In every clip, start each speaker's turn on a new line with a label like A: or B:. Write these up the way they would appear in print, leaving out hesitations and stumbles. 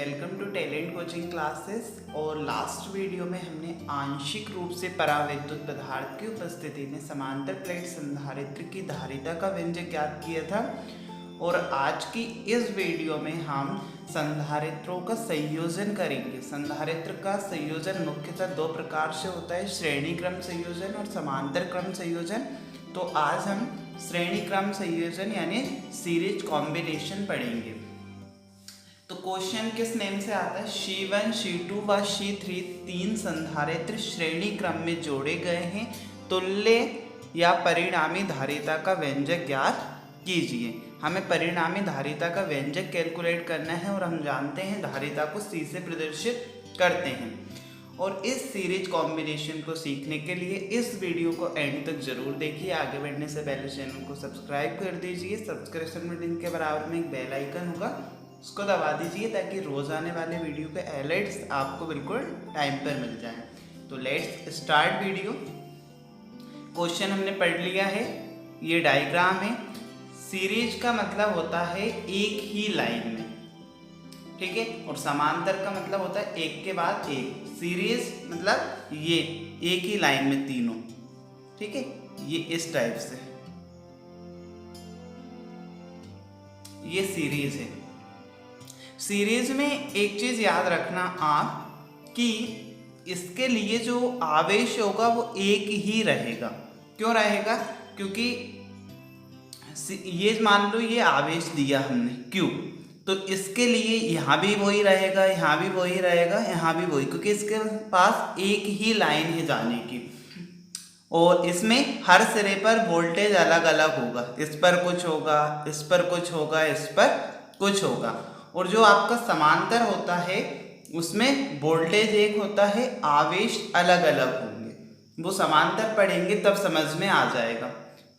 A: Welcome to talent coaching classes. और last video में हमने आंशिक रूप से परावैद्युत पदार्थ की उपस्थिति में समांतर प्लेट संधारित्र की धारिता का व्यंजक ज्ञात किया था। और आज की इस वीडियो में हम संधारित्रों का संयोजन करेंगे। संधारित्र का संयोजन मुख्यतः दो प्रकार से होता है, श्रेणी क्रम संयोजन और समांतर क्रम संयोजन। तो आज हम श्रेणी क्रम संयोजन यानी सीरीज कॉम्बिनेशन पढ़ेंगे। तो क्वेश्चन किस नेम से आता है, C1, C2 व C3 तीन संधारित्र श्रेणी क्रम में जोड़े गए हैं, तुल्य या परिणामी धारिता का व्यंजक ज्ञात कीजिए। हमें परिणामी धारिता का व्यंजक कैलकुलेट करना है और हम जानते हैं धारिता को C से प्रदर्शित करते हैं। और इस सीरीज कॉम्बिनेशन को सीखने के लिए इस वीडियो को एंड तक जरूर देखिए। आगे बढ़ने से पहले चैनल को सब्सक्राइब कर दीजिए। सब्सक्रिप्शन बटन के बराबर में एक बेल आइकन होगा, उसको दबा दीजिए ताकि रोज आने वाले वीडियो के अलर्ट्स आपको बिल्कुल टाइम पर मिल जाए। तो लेट्स स्टार्ट वीडियो। क्वेश्चन हमने पढ़ लिया है, ये डायग्राम है। सीरीज का मतलब होता है एक ही लाइन में, ठीक है। और समांतर का मतलब होता है एक के बाद एक। सीरीज मतलब ये एक ही लाइन में तीनों, ठीक है। ये इस टाइप से ये सीरीज है। सीरीज में एक चीज याद रखना आप कि इसके लिए जो आवेश होगा वो एक ही रहेगा। क्यों रहेगा? क्योंकि ये मान लो ये आवेश दिया हमने Q, तो इसके लिए यहाँ भी वही रहेगा, यहाँ भी वही रहेगा, यहाँ भी वही, क्योंकि इसके पास एक ही लाइन है जाने की। और इसमें हर सिरे पर वोल्टेज अलग अलग होगा, इस पर कुछ होगा, इस पर कुछ होगा, इस पर कुछ होगा। और जो आपका समांतर होता है उसमें वोल्टेज एक होता है, आवेश अलग अलग होंगे। वो समांतर पढ़ेंगे तब समझ में आ जाएगा।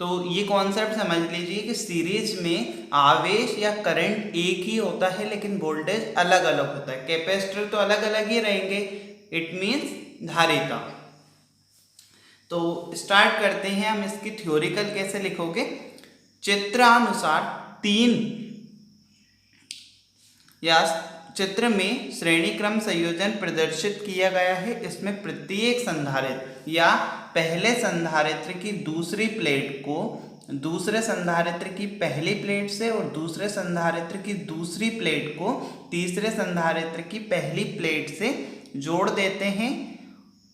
A: तो ये कॉन्सेप्ट समझ लीजिए कि सीरीज में आवेश या करंट एक ही होता है लेकिन वोल्टेज अलग अलग होता है। कैपेसिटर तो अलग अलग ही रहेंगे, इट मीन्स धारिता। तो स्टार्ट करते हैं हम। इसकी थ्योरिकल कैसे लिखोगे, चित्रानुसार तीन या चित्र में श्रेणी क्रम संयोजन प्रदर्शित किया गया है। इसमें प्रत्येक संधारित्र या पहले संधारित्र की दूसरी प्लेट को दूसरे संधारित्र की पहली प्लेट से और दूसरे संधारित्र की दूसरी प्लेट को तीसरे संधारित्र की पहली प्लेट से जोड़ देते हैं,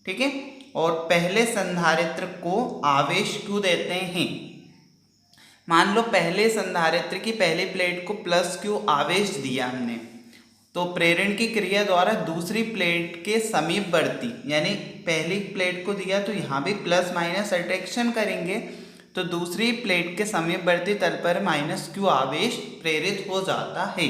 A: ठीक है। और पहले संधारित्र को आवेश Q देते हैं। मान लो पहले संधारित्र की पहली प्लेट को +Q आवेश दिया हमने, तो प्रेरण की क्रिया द्वारा दूसरी प्लेट के समीपवर्ती, यानी पहली प्लेट को दिया तो यहाँ भी प्लस माइनस अट्रैक्शन करेंगे, तो दूसरी प्लेट के समीपवर्ती तल पर -Q आवेश प्रेरित हो जाता है।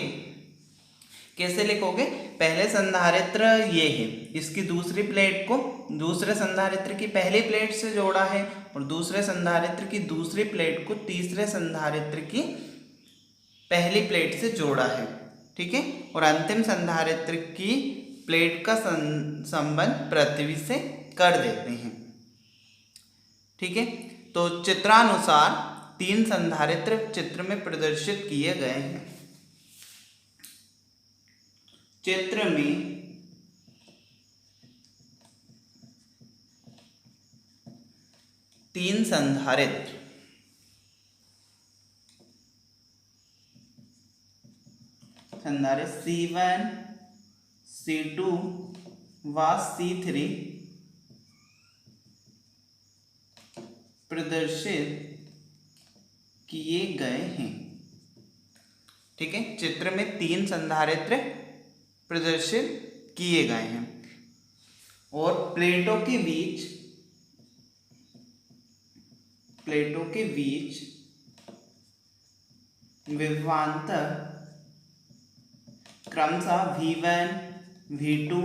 A: कैसे लिखोगे, पहले संधारित्र ये है, इसकी दूसरी प्लेट को दूसरे संधारित्र की पहली प्लेट से जोड़ा है और दूसरे संधारित्र की दूसरी प्लेट को तीसरे संधारित्र की पहली प्लेट से जोड़ा है, ठीक है। और अंतिम संधारित्र की प्लेट का संबंध पृथ्वी से कर देते हैं, ठीक है। तो चित्रानुसार तीन संधारित्र चित्र में प्रदर्शित किए गए हैं। चित्र में तीन संधारित्र C1, C2 व C3 प्रदर्शित किए गए हैं, ठीक है। चित्र में तीन संधारित्र प्रदर्शित किए गए हैं और प्लेटों के बीच विभवांतर क्रमशः V1, V2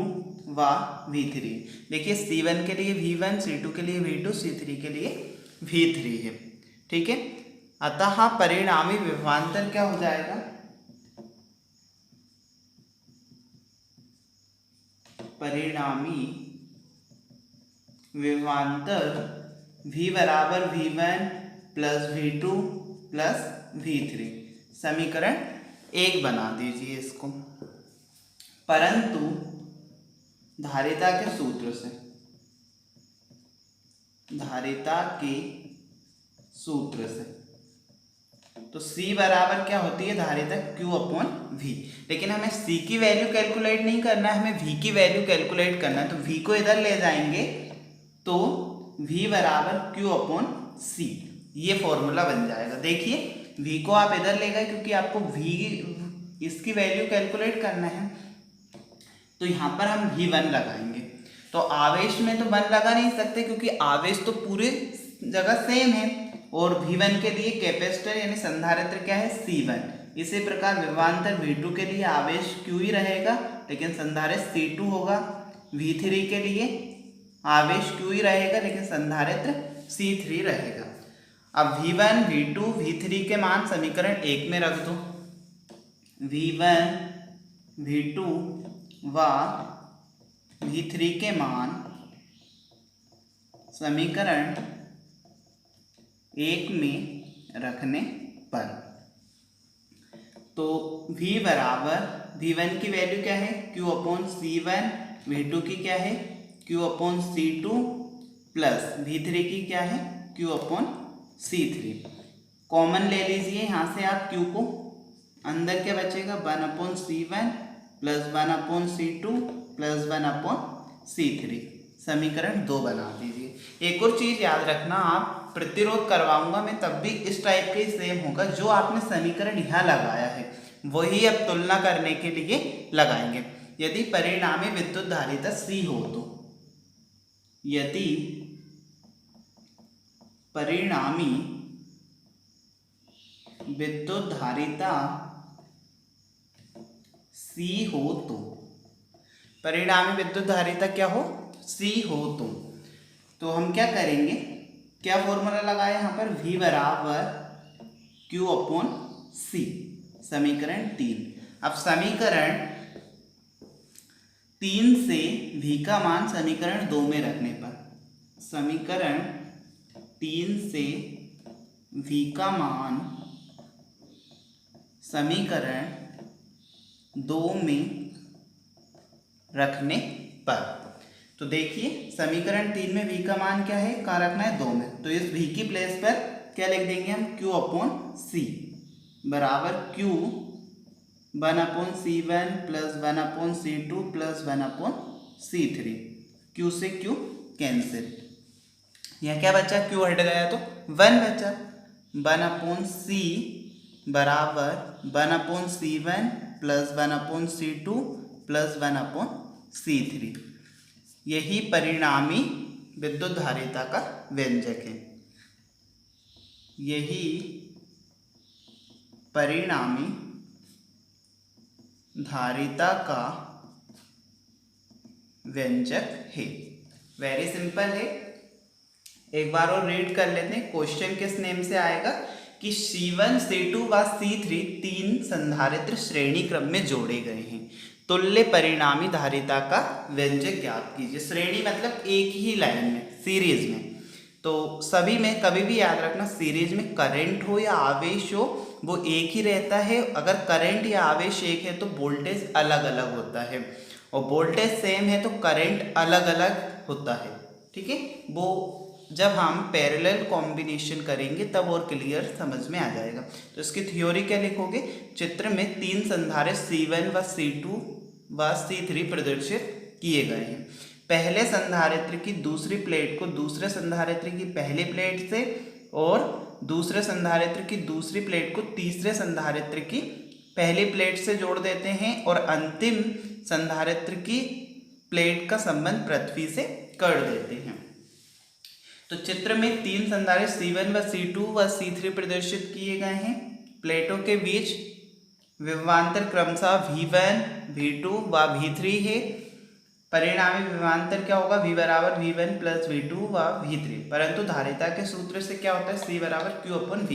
A: व V3। देखिए C1 के लिए V1, C2 के लिए V2, C3 के लिए V3 है, ठीक है। अतः परिणामी विभवांतर क्या हो जाएगा, परिणामी विभवांतर V बराबर V1 + V2 + V3। समीकरण 1 बना दीजिए इसको। परंतु धारिता के सूत्र से तो C बराबर क्या होती है धारिता Q/V। लेकिन हमें C की वैल्यू कैलकुलेट नहीं करना है, हमें V की वैल्यू कैलकुलेट करना है। तो V को इधर ले जाएंगे तो V बराबर Q/C, ये फॉर्मूला बन जाएगा। देखिए V को आप इधर ले गए क्योंकि आपको V इसकी वैल्यू कैलकुलेट करना है, तो यहाँ पर हम V1 लगाएंगे। तो आवेश में तो 1 लगा नहीं सकते क्योंकि आवेश तो पूरे जगह सेम है, और V1 के लिए कैपेसिटर यानी संधारित्र क्या है C1। इसी प्रकार विभवांतर V2 के लिए आवेश Q ही रहेगा लेकिन संधारित्र C2 होगा। V3 के लिए आवेश Q ही रहेगा लेकिन संधारित्र C3 रहेगा। अब V1, V2, V3 के मान समीकरण 1 में रख दो। V1, V2 व V3 के मान समीकरण 1 में रखने पर तो V बराबर V1 की वैल्यू क्या है Q/C1, V2 की क्या है Q/C2 प्लस V3 की क्या है Q/C3। कॉमन ले लीजिए यहाँ से आप Q को, अंदर क्या बचेगा 1/C1 plus 1/C2 plus 1/C3, समीकरण 2 बना दीजिए। एक और चीज याद रखना, आप प्रतिरोध करवाऊंगा मैं तब भी इस टाइप के सेम होगा। जो आपने समीकरण यहाँ लगाया है वही अब तुलना करने के लिए लगाएंगे। यदि परिणामी विद्युत धारिता C हो तो, यदि परिणामी विद्युत धारिता C हो परिणामी विद्युत धारिता क्या हो C हो तो हम क्या करेंगे, क्या फॉर्मूला लगाया यहाँ पर V बराबर Q/C, समीकरण 3। अब समीकरण 3 से V का मान समीकरण 2 में रखने पर, समीकरण 3 से V का मान समीकरण 2 में रखने पर, तो देखिए समीकरण 3 में V का मान क्या है, कहाँ रखना है 2 में। तो इस V की प्लेस पर क्या लिख देंगे हम Q/C बराबर Q 1/C1 plus 1/C2 plus 1/C3। Q से Q कैंसिल, यहाँ क्या बचा Q हट गया तो 1 बचा। 1/C बराबर 1/C1 plus 1/C2 plus 1/C3, यही परिणामी विद्युत धारिता का व्यंजक है। यही परिणामी धारिता का व्यंजक है। वेरी सिंपल है, एक बार और रीड कर लेते हैं। क्वेश्चन किस नेम से आएगा कि C1, C2 व C3 तीन संधारित्र श्रेणी क्रम में जोड़े गए हैं, तुल्य परिणामी धारिता का व्यंजक ज्ञात कीजिए। श्रेणी मतलब एक ही लाइन में, सीरीज में। तो सभी में कभी भी याद रखना, सीरीज में करंट हो या आवेश हो वो एक ही रहता है। अगर करंट या आवेश एक है तो वोल्टेज अलग अलग होता है, और वोल्टेज सेम है तो करंट अलग अलग होता है। ठीक है, वो जब हम पैरेलल कॉम्बिनेशन करेंगे तब और क्लियर समझ में आ जाएगा। तो इसकी थ्योरी क्या लिखोगे, चित्र में तीन संधारित्र C1 व C2 व C3 प्रदर्शित किए गए हैं। पहले संधारित्र की दूसरी प्लेट को दूसरे संधारित्र की पहली प्लेट से, और दूसरे संधारित्र की दूसरी प्लेट को तीसरे संधारित्र की पहली प्लेट से जोड़ देते हैं, और अंतिम संधारित्र की प्लेट का संबंध पृथ्वी से कर देते हैं। तो चित्र में तीन संधारित्र C1 व C2 व C3 प्रदर्शित किए गए हैं। प्लेटों के बीच विभवांतर क्रमशः V1, V2 व V3 है। परिणामी विभवांतर क्या होगा, V बराबर V1 प्लस V2 व V3। परंतु धारिता के सूत्र से क्या होता है, C बराबर Q/V।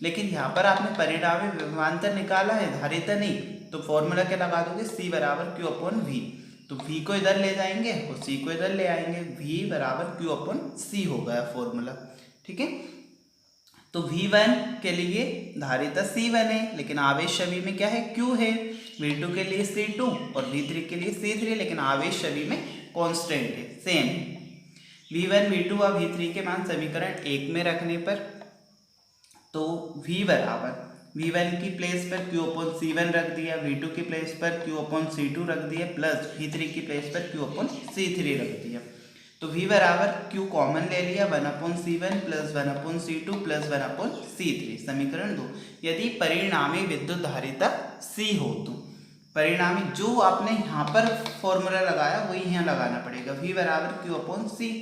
A: लेकिन यहाँ पर आपने परिणामी विभवांतर निकाला है, धारिता नहीं, तो फॉर्मूला क्या लगा दोगे, C बराबर Q/V। तो V को इधर ले जाएंगे और C को इधर ले आएंगे, V बराबर Q/C हो गया फॉर्मूला। ठीक है, तो V1 के लिए धारिता C1 है, लेकिन आवेश छवि में क्या है, Q है। V2 के लिए C2 और V3 के लिए C3, लेकिन आवेश छवि में कांस्टेंट है, सेम है। V1, V2 और V3 के मान समीकरण 1 में रखने पर तो V बराबर V1 की प्लेस पर Q/C1 रख दिया, V2 की प्लेस पर Q/C2 रख दिया, प्लस V3 की प्लेस पर Q/C3 रख दिया। तो V बराबर Q कॉमन ले लिया, 1/C1 plus 1/C2 plus 1/C3, समीकरण 2। यदि परिणामी विद्युत धारिता C हो तो परिणामी जो आपने यहाँ पर फॉर्मूला लगाया वही यहाँ लगाना पड़ेगा। V बराबर Q/C,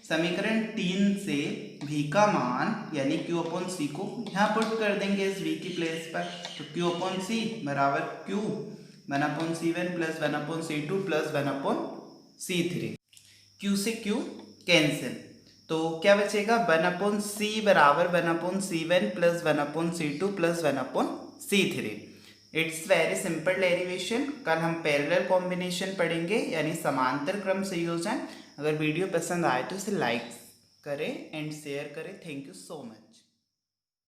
A: समीकरण 3 से V का मान यानी Q/C को यहाँ पुट कर देंगे इस V की प्लेस पर। तो Q/C बराबर Q 1/C1 plus 1/C2 plus 1/C3। Q से Q कैंसिल, तो क्या बचेगा, 1/C बराबर 1/C1 plus 1/C2 plus 1/C3। It's very simple derivation. कल हम पैरेलल कॉम्बिनेशन पढ़ेंगे यानी समांतर क्रम संयोजन। अगर वीडियो पसंद आए तो इसे लाइक करें एंड शेयर करें। Thank you so much.